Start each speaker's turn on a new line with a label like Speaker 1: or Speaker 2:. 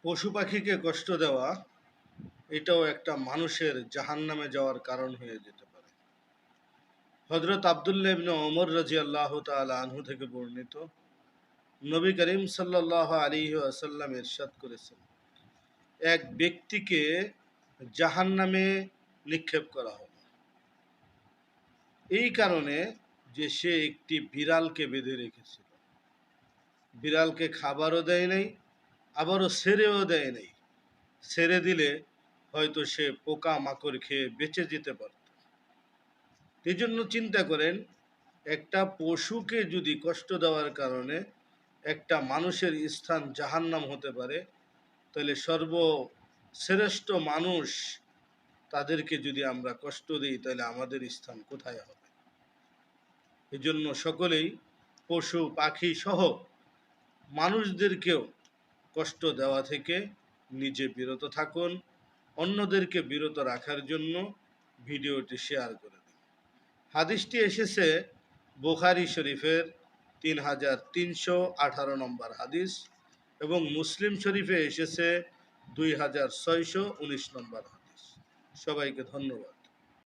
Speaker 1: পশু পাখিকে কষ্ট দেওয়া এটাও একটা মানুষের জাহান্নামে যাওয়ার কারণ হয়ে যেতে পারে। হযরত আব্দুল্লাহ ইবনে ওমর রাদিয়াল্লাহু তাআলা আনহু থেকে বর্ণিত, নবী করিম সাল্লাল্লাহু আলাইহি ওয়াসাল্লাম ইরশাদ করেছেন, এক ব্যক্তিকে জাহান্নামে নিক্ষেপ করা হবে এই কারণে যে সে একটি বিড়ালকে বেঁধে রেখেছিল। বিড়ালকে খাবারও দেয় নাই, আবারও ছেড়েও দেয় নাই। ছেড়ে দিলে হয়তো সে পোকা মাকড় খেয়ে বেঁচে যেতে পারত। এই জন্য চিন্তা করেন, একটা পশুকে যদি কষ্ট দেওয়ার কারণে একটা মানুষের স্থান জাহান্নাম হতে পারে, তাহলে সর্বশ্রেষ্ঠ মানুষ তাদেরকে যদি আমরা কষ্ট দিই, তাহলে আমাদের স্থান কোথায় হবে? এই জন্য সকলেই পশু পাখি সহ মানুষদেরকেও কষ্ট দেওয়া থেকে নিজে বিরত থাকুন। অন্যদেরকে বিরত রাখার জন্য ভিডিওটি শেয়ার করে দিন। হাদিসটি এসেছে বুখারী শরীফের 3318 নম্বর হাদিস এবং মুসলিম শরীফে এসেছে 2619 নম্বর হাদিস। সবাইকে ধন্যবাদ।